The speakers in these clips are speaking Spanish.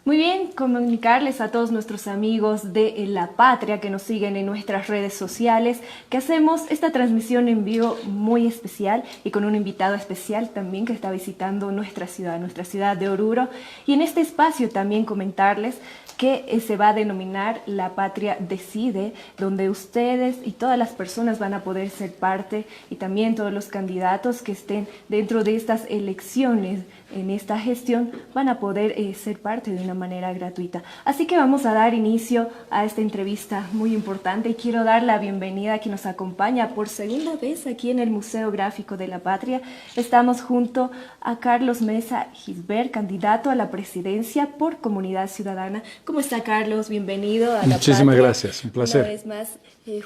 Muy bien, comunicarles a todos nuestros amigos de La Patria que nos siguen en nuestras redes sociales que hacemos esta transmisión en vivo muy especial y con un invitado especial también que está visitando nuestra ciudad de Oruro. Y en este espacio también comentarles que se va a denominar La Patria Decide, donde ustedes y todas las personas van a poder ser parte y también todos los candidatos que estén dentro de estas elecciones en esta gestión van a poder ser parte de una manera gratuita. Así que vamos a dar inicio a esta entrevista muy importante y quiero dar la bienvenida a quien nos acompaña por segunda vez aquí en el Museo Gráfico de La Patria. Estamos junto a Carlos Mesa Gisbert, candidato a la presidencia por Comunidad Ciudadana. ¿Cómo está, Carlos? Bienvenido a La Muchísimas Patria. Gracias, un placer. Una vez más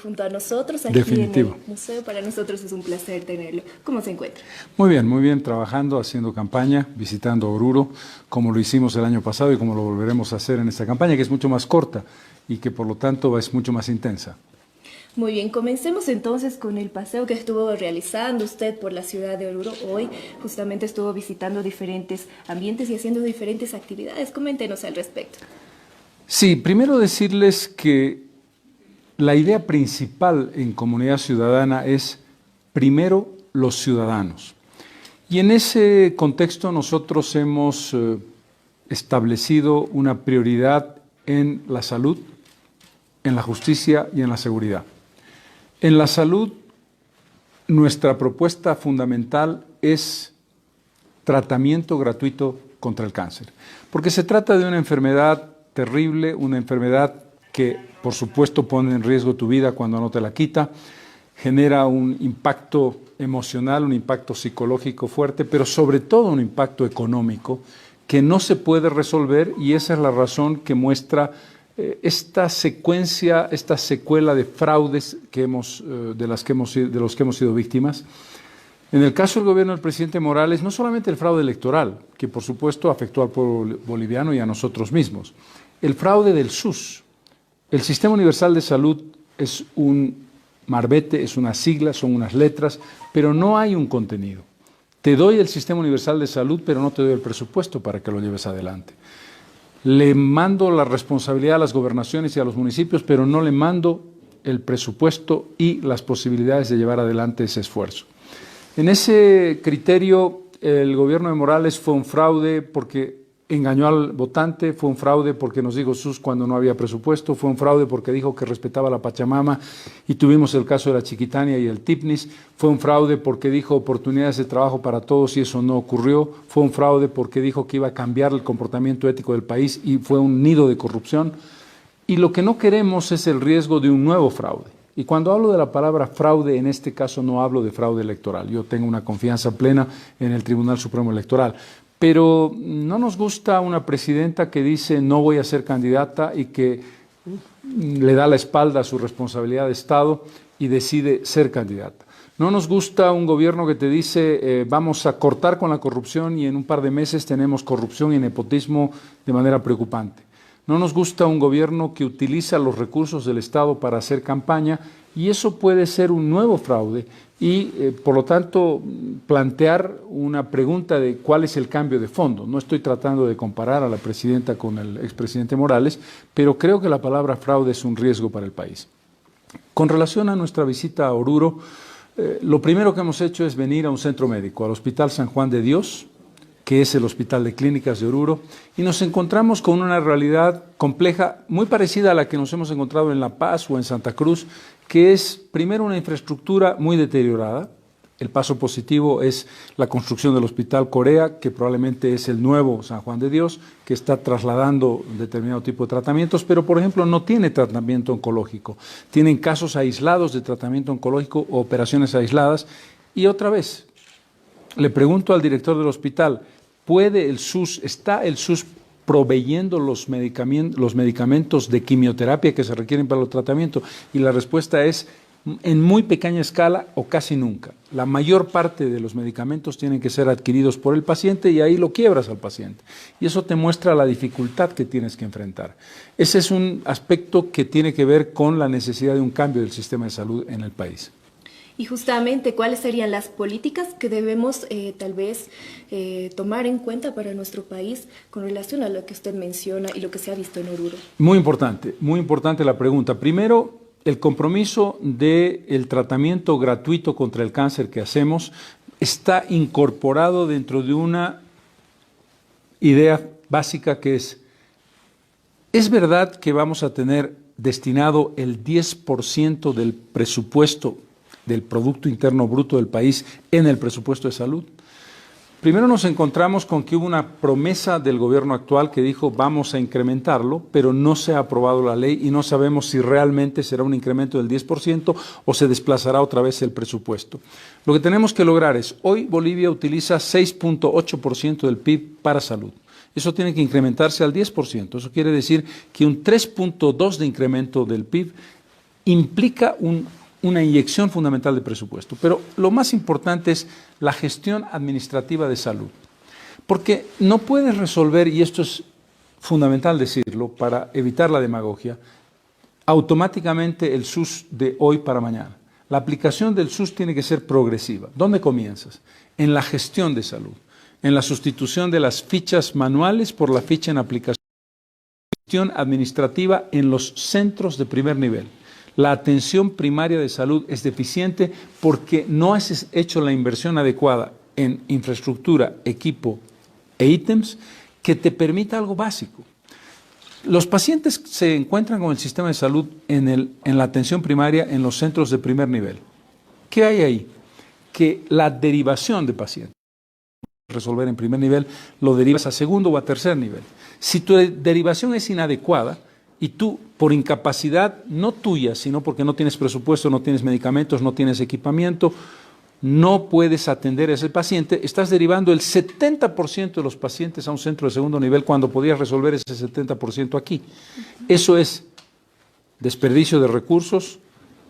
junto a nosotros aquí Definitivo. en el museo. Para nosotros es un placer tenerlo. ¿Cómo se encuentra? Muy bien, trabajando, haciendo campaña, visitando Oruro, como lo hicimos el año pasado y como lo volveremos a hacer en esta campaña, que es mucho más corta y que por lo tanto es mucho más intensa. Muy bien, comencemos entonces con el paseo que estuvo realizando usted por la ciudad de Oruro. Hoy justamente estuvo visitando diferentes ambientes y haciendo diferentes actividades. Coméntenos al respecto. Sí, primero decirles que la idea principal en Comunidad Ciudadana es primero los ciudadanos. Y en ese contexto nosotros hemos establecido una prioridad en la salud, en la justicia y en la seguridad. En la salud, nuestra propuesta fundamental es tratamiento gratuito contra el cáncer, porque se trata de una enfermedad terrible, una enfermedad que, por supuesto, pone en riesgo tu vida cuando no te la quita, genera un impacto emocional, un impacto psicológico fuerte, pero sobre todo un impacto económico que no se puede resolver, y esa es la razón que muestra esta secuencia, esta secuela de fraudes de los que hemos sido víctimas. En el caso del gobierno del presidente Morales, no solamente el fraude electoral, que por supuesto afectó al pueblo boliviano y a nosotros mismos, el fraude del SUS. El Sistema Universal de Salud es un marbete, es una sigla, son unas letras, pero no hay un contenido. Te doy el Sistema Universal de Salud, pero no te doy el presupuesto para que lo lleves adelante. Le mando la responsabilidad a las gobernaciones y a los municipios, pero no le mando el presupuesto y las posibilidades de llevar adelante ese esfuerzo. En ese criterio, el gobierno de Morales fue un fraude porque engañó al votante, fue un fraude porque nos dijo SUS cuando no había presupuesto, fue un fraude porque dijo que respetaba la Pachamama y tuvimos el caso de la Chiquitania y el Tipnis, fue un fraude porque dijo oportunidades de trabajo para todos y eso no ocurrió, fue un fraude porque dijo que iba a cambiar el comportamiento ético del país y fue un nido de corrupción. Y lo que no queremos es el riesgo de un nuevo fraude. Y cuando hablo de la palabra fraude, en este caso no hablo de fraude electoral. Yo tengo una confianza plena en el Tribunal Supremo Electoral. Pero no nos gusta una presidenta que dice no voy a ser candidata y que le da la espalda a su responsabilidad de Estado y decide ser candidata. No nos gusta un gobierno que te dice vamos a cortar con la corrupción y en un par de meses tenemos corrupción y nepotismo de manera preocupante. No nos gusta un gobierno que utiliza los recursos del Estado para hacer campaña y eso puede ser un nuevo fraude y, por lo tanto, plantear una pregunta de cuál es el cambio de fondo. No estoy tratando de comparar a la presidenta con el expresidente Morales, pero creo que la palabra fraude es un riesgo para el país. Con relación a nuestra visita a Oruro, lo primero que hemos hecho es venir a un centro médico, al Hospital San Juan de Dios, que es el Hospital de Clínicas de Oruro, y nos encontramos con una realidad compleja, muy parecida a la que nos hemos encontrado en La Paz o en Santa Cruz, que es, primero, una infraestructura muy deteriorada. El paso positivo es la construcción del Hospital Corea, que probablemente es el nuevo San Juan de Dios, que está trasladando determinado tipo de tratamientos, pero, por ejemplo, no tiene tratamiento oncológico. Tienen casos aislados de tratamiento oncológico o operaciones aisladas. Y otra vez, le pregunto al director del hospital, ¿está el SUS proveyendo los medicamentos de quimioterapia que se requieren para el tratamiento? Y la respuesta es en muy pequeña escala o casi nunca. La mayor parte de los medicamentos tienen que ser adquiridos por el paciente y ahí lo quiebras al paciente. Y eso te muestra la dificultad que tienes que enfrentar. Ese es un aspecto que tiene que ver con la necesidad de un cambio del sistema de salud en el país. Y justamente, ¿cuáles serían las políticas que debemos tal vez tomar en cuenta para nuestro país con relación a lo que usted menciona y lo que se ha visto en Oruro? Muy importante la pregunta. Primero, el compromiso del tratamiento gratuito contra el cáncer que hacemos está incorporado dentro de una idea básica que es verdad que vamos a tener destinado el 10% del presupuesto del Producto Interno Bruto del país en el presupuesto de salud. Primero nos encontramos con que hubo una promesa del gobierno actual que dijo vamos a incrementarlo, pero no se ha aprobado la ley y no sabemos si realmente será un incremento del 10% o se desplazará otra vez el presupuesto. Lo que tenemos que lograr es, hoy Bolivia utiliza 6.8% del PIB para salud. Eso tiene que incrementarse al 10%. Eso quiere decir que un 3.2% de incremento del PIB implica una inyección fundamental de presupuesto. Pero lo más importante es la gestión administrativa de salud. Porque no puedes resolver, y esto es fundamental decirlo para evitar la demagogia, automáticamente el SUS de hoy para mañana. La aplicación del SUS tiene que ser progresiva. ¿Dónde comienzas? En la gestión de salud, en la sustitución de las fichas manuales por la ficha en aplicación, gestión administrativa en los centros de primer nivel. La atención primaria de salud es deficiente porque no has hecho la inversión adecuada en infraestructura, equipo e ítems que te permita algo básico. Los pacientes se encuentran con el sistema de salud en la atención primaria en los centros de primer nivel. ¿Qué hay ahí? Que la derivación de pacientes, resolver en primer nivel, lo derivas a segundo o a tercer nivel. Si tu derivación es inadecuada, y tú, por incapacidad no tuya, sino porque no tienes presupuesto, no tienes medicamentos, no tienes equipamiento, no puedes atender a ese paciente, estás derivando el 70% de los pacientes a un centro de segundo nivel cuando podías resolver ese 70% aquí. Eso es desperdicio de recursos,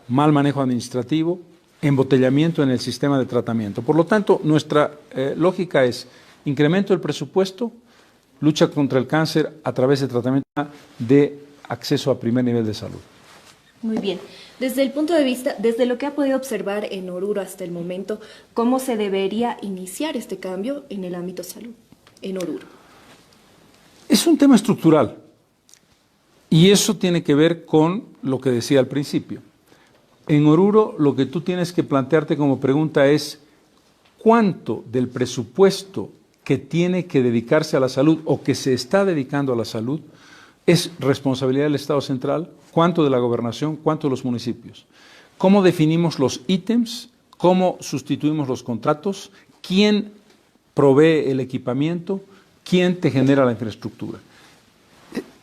mal manejo administrativo, embotellamiento en el sistema de tratamiento. Por lo tanto, nuestra lógica es incremento del presupuesto, lucha contra el cáncer a través de tratamiento de acceso a primer nivel de salud. Muy bien. Desde el punto de vista, desde lo que ha podido observar en Oruro hasta el momento, ¿cómo se debería iniciar este cambio en el ámbito salud en Oruro? Es un tema estructural y eso tiene que ver con lo que decía al principio. En Oruro lo que tú tienes que plantearte como pregunta es ¿cuánto del presupuesto que tiene que dedicarse a la salud o que se está dedicando a la salud es responsabilidad del Estado central, cuánto de la gobernación, cuánto de los municipios? ¿Cómo definimos los ítems? ¿Cómo sustituimos los contratos? ¿Quién provee el equipamiento? ¿Quién te genera la infraestructura?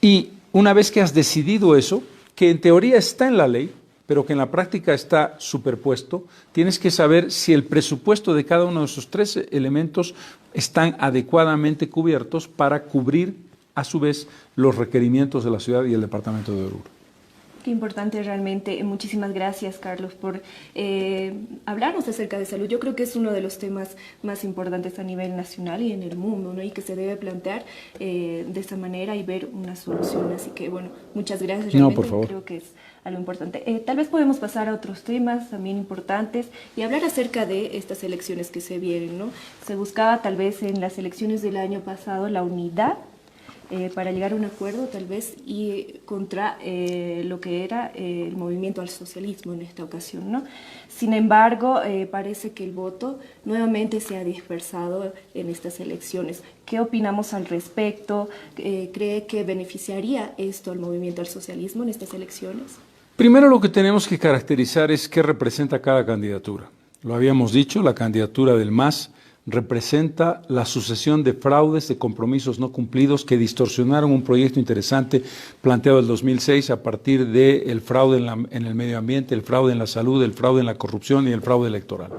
Y una vez que has decidido eso, que en teoría está en la ley, pero que en la práctica está superpuesto, tienes que saber si el presupuesto de cada uno de esos tres elementos están adecuadamente cubiertos para cubrir a su vez los requerimientos de la ciudad y el departamento de Oruro. Qué importante realmente. Muchísimas gracias, Carlos, por hablarnos acerca de salud. Yo creo que es uno de los temas más importantes a nivel nacional y en el mundo, ¿no? Y que se debe plantear de esta manera y ver una solución. Así que, bueno, muchas gracias. No, por favor. Creo que es algo importante. Tal vez podemos pasar a otros temas también importantes y hablar acerca de estas elecciones que se vienen, ¿no? Se buscaba tal vez en las elecciones del año pasado la unidad para llegar a un acuerdo tal vez y contra lo que era el movimiento al socialismo en esta ocasión, ¿no? Sin embargo, parece que el voto nuevamente se ha dispersado en estas elecciones. ¿Qué opinamos al respecto? ¿Cree que beneficiaría esto al movimiento al socialismo en estas elecciones? Primero lo que tenemos que caracterizar es qué representa cada candidatura. Lo habíamos dicho, la candidatura del MAS representa la sucesión de fraudes, de compromisos no cumplidos que distorsionaron un proyecto interesante planteado en el 2006 a partir del fraude en el medio ambiente, el fraude en la salud, el fraude en la corrupción y el fraude electoral.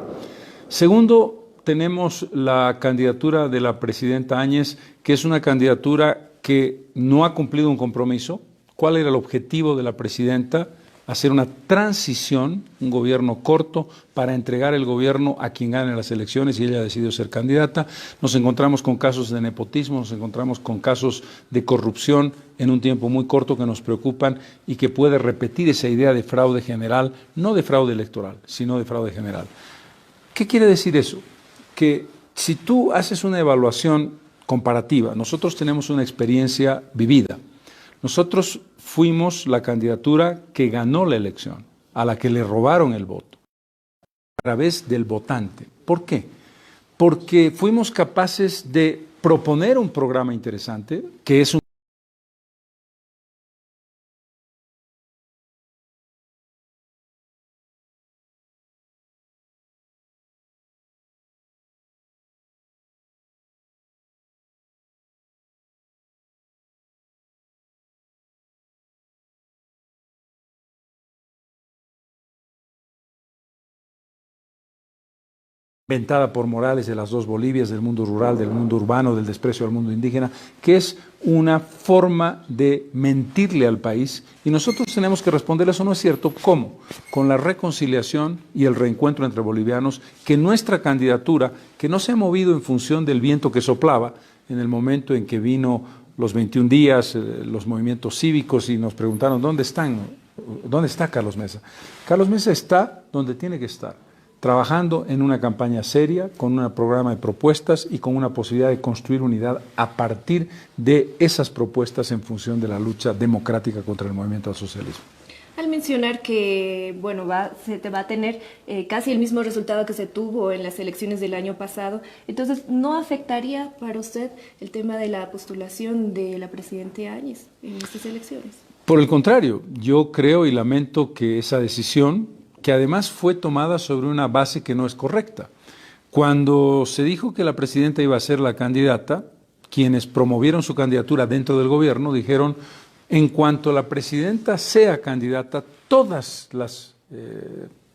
Segundo, tenemos la candidatura de la presidenta Áñez, que es una candidatura que no ha cumplido un compromiso. ¿Cuál era el objetivo de la presidenta? hacer una transición, un gobierno corto, para entregar el gobierno a quien gane las elecciones, y ella ha decidido ser candidata. Nos encontramos con casos de nepotismo, nos encontramos con casos de corrupción en un tiempo muy corto que nos preocupan y que puede repetir esa idea de fraude general, no de fraude electoral, sino de fraude general. ¿Qué quiere decir eso? Que si tú haces una evaluación comparativa, nosotros tenemos una experiencia vivida. Nosotros fuimos la candidatura que ganó la elección, a la que le robaron el voto, a través del votante. ¿Por qué? Porque fuimos capaces de proponer un programa interesante, que es un inventada por Morales de las dos Bolivias, del mundo rural, del mundo urbano, del desprecio al mundo indígena, que es una forma de mentirle al país, y nosotros tenemos que responder eso no es cierto. ¿Cómo? Con la reconciliación y el reencuentro entre bolivianos, que nuestra candidatura, que no se ha movido en función del viento que soplaba en el momento en que vino los 21 días, los movimientos cívicos, y nos preguntaron ¿dónde está Carlos Mesa? Carlos Mesa está donde tiene que estar, trabajando en una campaña seria, con un programa de propuestas y con una posibilidad de construir unidad a partir de esas propuestas en función de la lucha democrática contra el movimiento al socialismo. Al mencionar que, bueno, se te va a tener casi el mismo resultado que se tuvo en las elecciones del año pasado, entonces, ¿no afectaría para usted el tema de la postulación de la presidenta Áñez en estas elecciones? Por el contrario, yo creo y lamento que esa decisión, que además fue tomada sobre una base que no es correcta. Cuando se dijo que la presidenta iba a ser la candidata, quienes promovieron su candidatura dentro del gobierno dijeron, en cuanto la presidenta sea candidata, todas las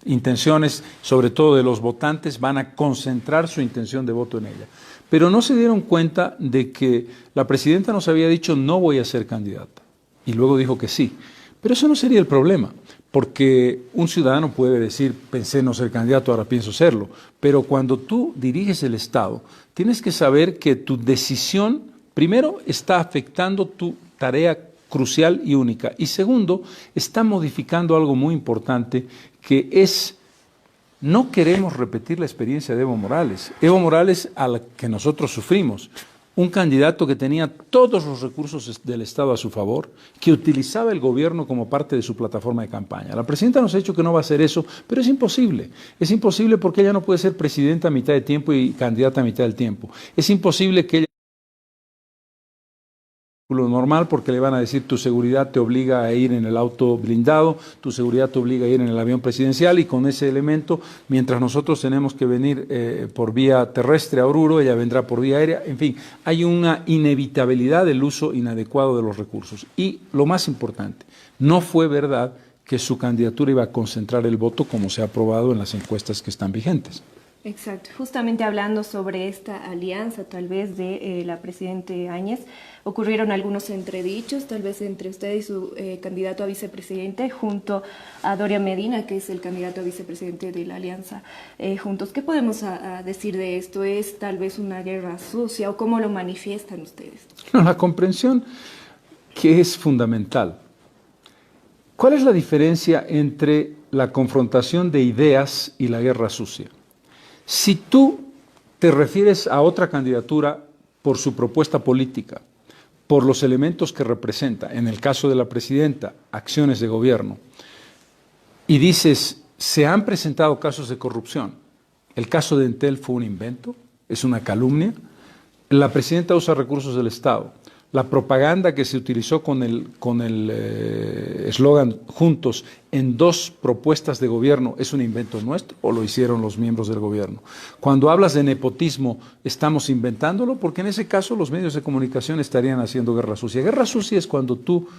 intenciones, sobre todo de los votantes, van a concentrar su intención de voto en ella. Pero no se dieron cuenta de que la presidenta nos había dicho, no voy a ser candidata, y luego dijo que sí. Pero eso no sería el problema, porque un ciudadano puede decir, pensé no ser candidato, ahora pienso serlo, pero cuando tú diriges el Estado, tienes que saber que tu decisión, primero, está afectando tu tarea crucial y única, y segundo, está modificando algo muy importante, que es, no queremos repetir la experiencia de Evo Morales. Evo Morales, a la que nosotros sufrimos, un candidato que tenía todos los recursos del Estado a su favor, que utilizaba el gobierno como parte de su plataforma de campaña. La presidenta nos ha dicho que no va a hacer eso, pero es imposible. Es imposible porque ella no puede ser presidenta a mitad de tiempo y candidata a mitad del tiempo. Es imposible que ella lo normal, porque le van a decir tu seguridad te obliga a ir en el auto blindado, tu seguridad te obliga a ir en el avión presidencial, y con ese elemento, mientras nosotros tenemos que venir por vía terrestre a Oruro, ella vendrá por vía aérea. En fin, hay una inevitabilidad del uso inadecuado de los recursos. Y lo más importante, no fue verdad que su candidatura iba a concentrar el voto como se ha aprobado en las encuestas que están vigentes. Exacto. Justamente hablando sobre esta alianza, tal vez, de la presidenta Áñez, ocurrieron algunos entredichos, tal vez entre usted y su candidato a vicepresidente, junto a Doria Medina, que es el candidato a vicepresidente de la alianza Juntos. ¿Qué podemos decir de esto? ¿Es tal vez una guerra sucia o cómo lo manifiestan ustedes? No, la comprensión que es fundamental. ¿Cuál es la diferencia entre la confrontación de ideas y la guerra sucia? Si tú te refieres a otra candidatura por su propuesta política, por los elementos que representa, en el caso de la presidenta, acciones de gobierno, y dices, se han presentado casos de corrupción, el caso de Entel fue un invento, es una calumnia, la presidenta usa recursos del Estado, la propaganda que se utilizó con el eslogan Juntos en dos propuestas de gobierno, ¿es un invento nuestro o lo hicieron los miembros del gobierno? Cuando hablas de nepotismo, ¿estamos inventándolo? Porque en ese caso los medios de comunicación estarían haciendo guerra sucia. Guerra sucia es cuando tú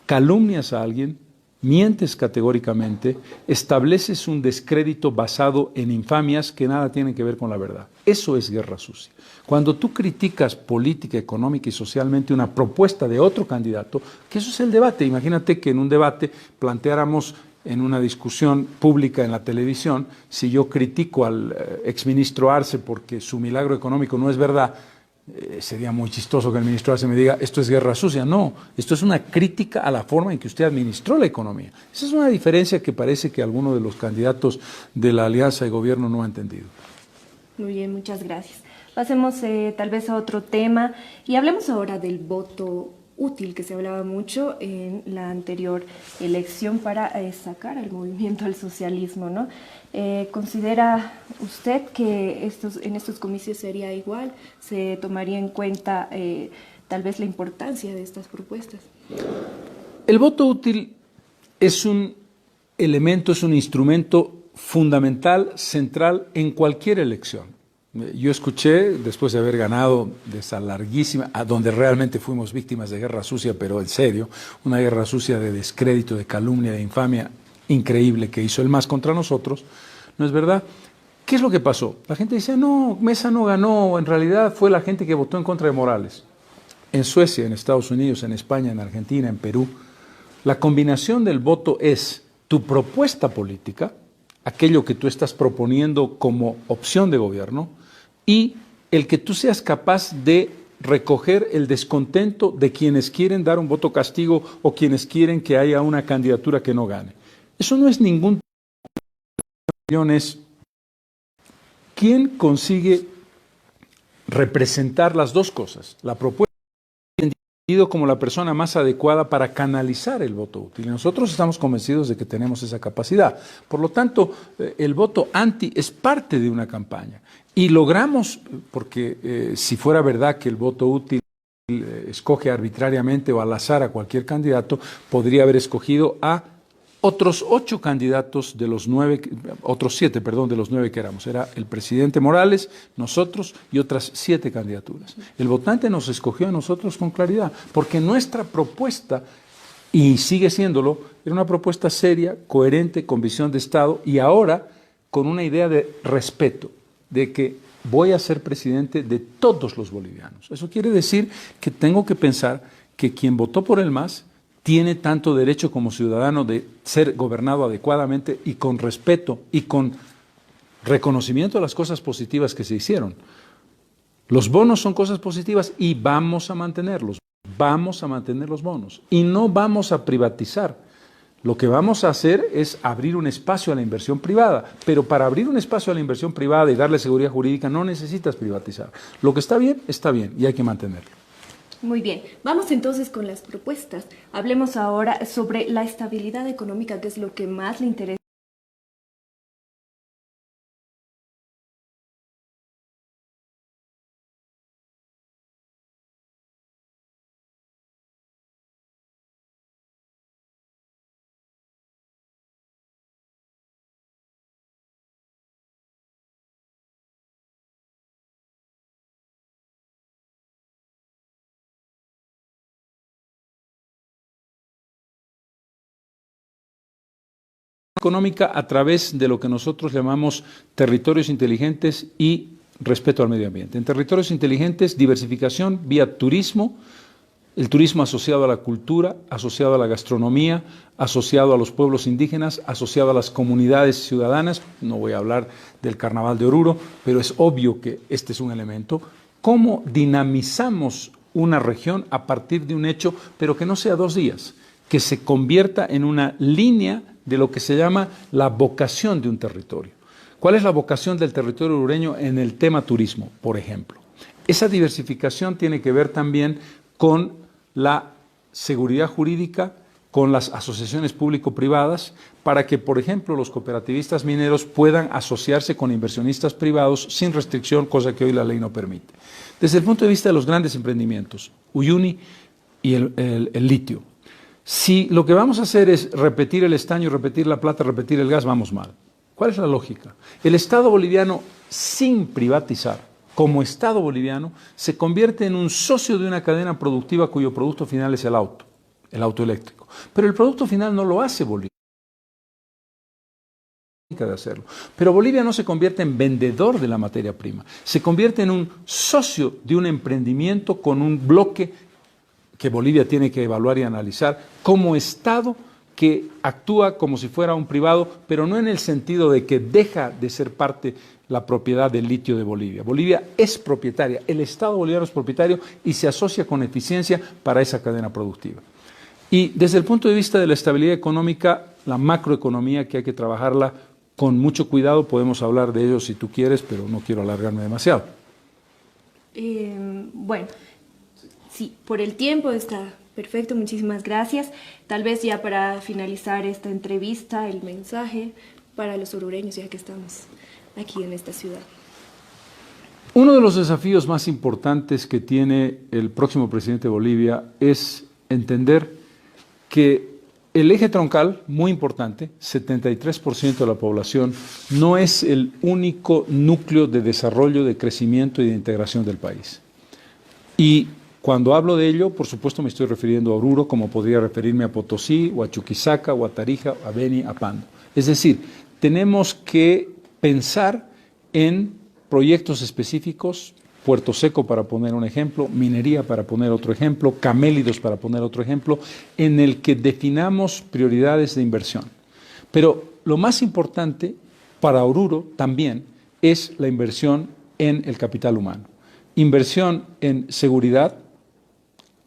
calumnias a alguien, mientes categóricamente, estableces un descrédito basado en infamias que nada tienen que ver con la verdad. Eso es guerra sucia. Cuando tú criticas política, económica y socialmente una propuesta de otro candidato, que eso es el debate. Imagínate que en un debate planteáramos en una discusión pública en la televisión, si yo critico al exministro Arce porque su milagro económico no es verdad, sería muy chistoso que el ministro Arce me diga, esto es guerra sucia. No, esto es una crítica a la forma en que usted administró la economía. Esa es una diferencia que parece que alguno de los candidatos de la alianza de gobierno no ha entendido. Muy bien, muchas gracias. Pasemos tal vez a otro tema y hablemos ahora del voto útil que se hablaba mucho en la anterior elección para sacar al movimiento al socialismo, ¿no? ¿Considera usted que en estos comicios sería igual? ¿Se tomaría en cuenta tal vez la importancia de estas propuestas? El voto útil es un elemento, es un instrumento fundamental, central en cualquier elección. Yo escuché, después de haber ganado de esa larguísima, a donde realmente fuimos víctimas de guerra sucia, pero en serio, una guerra sucia de descrédito, de calumnia, de infamia increíble que hizo el MAS contra nosotros, ¿no es verdad? ¿Qué es lo que pasó? La gente dice, no, Mesa no ganó, en realidad fue la gente que votó en contra de Morales. En Suecia, en Estados Unidos, en España, en Argentina, en Perú, la combinación del voto es tu propuesta política, aquello que tú estás proponiendo como opción de gobierno, y el que tú seas capaz de recoger el descontento de quienes quieren dar un voto castigo o quienes quieren que haya una candidatura que no gane. Eso no es ningún... es quién consigue representar las dos cosas, la propuesta entendido como la persona más adecuada para canalizar el voto útil. Y nosotros estamos convencidos de que tenemos esa capacidad. Por lo tanto, el voto anti es parte de una campaña. Y logramos, porque si fuera verdad que el voto útil escoge arbitrariamente o al azar a cualquier candidato, podría haber escogido a otros 8 candidatos de los 9, otros 7, perdón, de los 9 que éramos. Era el presidente Morales, nosotros y otras 7 candidaturas. El votante nos escogió a nosotros con claridad, porque nuestra propuesta, y sigue siéndolo, era una propuesta seria, coherente, con visión de Estado, y ahora con una idea de respeto, de que voy a ser presidente de todos los bolivianos. Eso quiere decir que tengo que pensar que quien votó por el MAS tiene tanto derecho como ciudadano de ser gobernado adecuadamente y con respeto y con reconocimiento de las cosas positivas que se hicieron. Los bonos son cosas positivas y vamos a mantenerlos. Vamos a mantener los bonos y no vamos a privatizar. Lo que vamos a hacer es abrir un espacio a la inversión privada, pero para abrir un espacio a la inversión privada y darle seguridad jurídica no necesitas privatizar. Lo que está bien y hay que mantenerlo. Muy bien, vamos entonces con las propuestas. Hablemos ahora sobre la estabilidad económica, que es lo que más le interesa. Económica a través de lo que nosotros llamamos territorios inteligentes y respeto al medio ambiente. En territorios inteligentes, diversificación vía turismo, el turismo asociado a la cultura, asociado a la gastronomía, asociado a los pueblos indígenas, asociado a las comunidades ciudadanas. No voy a hablar del Carnaval de Oruro, pero es obvio que este es un elemento. ¿Cómo dinamizamos una región a partir de un hecho, pero que no sea 2 días, que se convierta en una línea de lo que se llama la vocación de un territorio? ¿Cuál es la vocación del territorio orureño en el tema turismo, por ejemplo? Esa diversificación tiene que ver también con la seguridad jurídica, con las asociaciones público-privadas, para que, por ejemplo, los cooperativistas mineros puedan asociarse con inversionistas privados sin restricción, cosa que hoy la ley no permite. Desde el punto de vista de los grandes emprendimientos, Uyuni y el litio, si lo que vamos a hacer es repetir el estaño, repetir la plata, repetir el gas, vamos mal. ¿Cuál es la lógica? El Estado boliviano, sin privatizar, como Estado boliviano, se convierte en un socio de una cadena productiva cuyo producto final es el auto eléctrico. Pero el producto final no lo hace Bolivia. De hacerlo. Pero Bolivia no se convierte en vendedor de la materia prima, se convierte en un socio de un emprendimiento con un bloque que Bolivia tiene que evaluar y analizar como Estado que actúa como si fuera un privado, pero no en el sentido de que deja de ser parte la propiedad del litio de Bolivia. Bolivia es propietaria, el Estado boliviano es propietario y se asocia con eficiencia para esa cadena productiva. Y desde el punto de vista de la estabilidad económica, la macroeconomía, que hay que trabajarla con mucho cuidado, podemos hablar de ello si tú quieres, pero no quiero alargarme demasiado. Bueno, sí, por el tiempo está perfecto, muchísimas gracias. Tal vez ya para finalizar esta entrevista, el mensaje para los orureños, ya que estamos aquí en esta ciudad. Uno de los desafíos más importantes que tiene el próximo presidente de Bolivia es entender que el eje troncal, muy importante, 73% de la población, no es el único núcleo de desarrollo, de crecimiento y de integración del país. Y cuando hablo de ello, por supuesto me estoy refiriendo a Oruro, como podría referirme a Potosí, o a Chuquisaca, o a Tarija, a Beni, a Pando. Es decir, tenemos que pensar en proyectos específicos, Puerto Seco para poner un ejemplo, minería para poner otro ejemplo, camélidos para poner otro ejemplo, en el que definamos prioridades de inversión. Pero lo más importante para Oruro también es la inversión en el capital humano. Inversión en seguridad,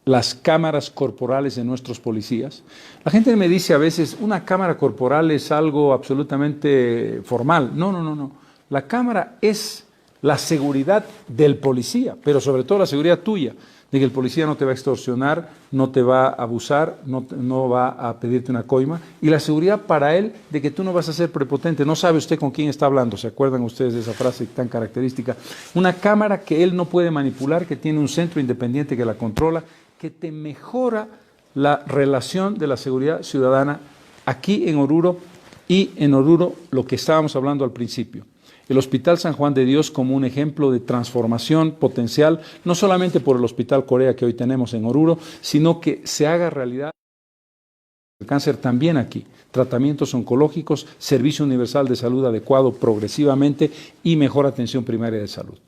las cámaras corporales de nuestros policías. La gente me dice a veces, una cámara corporal es algo absolutamente formal. No, no, no, no. La cámara es la seguridad del policía, pero sobre todo la seguridad tuya, de que el policía no te va a extorsionar, no te va a abusar, no va a pedirte una coima, y la seguridad para él de que tú no vas a ser prepotente, no sabe usted con quién está hablando, ¿se acuerdan ustedes de esa frase tan característica? Una cámara que él no puede manipular, que tiene un centro independiente que la controla, que te mejora la relación de la seguridad ciudadana aquí en Oruro, y en Oruro lo que estábamos hablando al principio. El Hospital San Juan de Dios como un ejemplo de transformación potencial, no solamente por el Hospital Corea que hoy tenemos en Oruro, sino que se haga realidad el cáncer también aquí. Tratamientos oncológicos, servicio universal de salud adecuado progresivamente y mejor atención primaria de salud.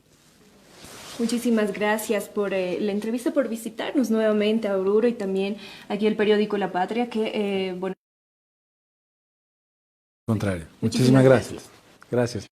Muchísimas gracias por la entrevista, por visitarnos nuevamente a Oruro y también aquí el periódico La Patria, que, bueno... Al contrario. Muchísimas gracias. Gracias.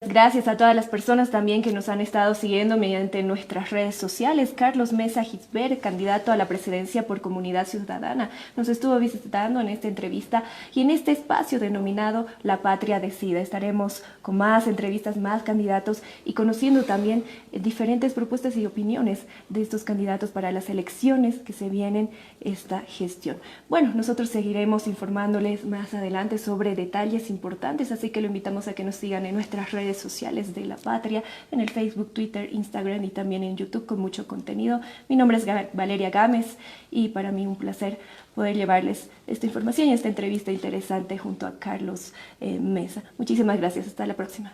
Gracias a todas las personas también que nos han estado siguiendo mediante nuestras redes sociales. Carlos Mesa Gisbert, candidato a la presidencia por Comunidad Ciudadana, nos estuvo visitando en esta entrevista y en este espacio denominado La Patria Decide. Estaremos con más entrevistas, más candidatos y conociendo también diferentes propuestas y opiniones de estos candidatos para las elecciones que se vienen esta gestión. Bueno, nosotros seguiremos informándoles más adelante sobre detalles importantes, así que lo invitamos a que nos sigan en nuestras redes sociales de La Patria, en el Facebook, Twitter, Instagram y también en YouTube con mucho contenido. Mi nombre es Valeria Gámez y para mí un placer poder llevarles esta información y esta entrevista interesante junto a Carlos Mesa. Muchísimas gracias. Hasta la próxima.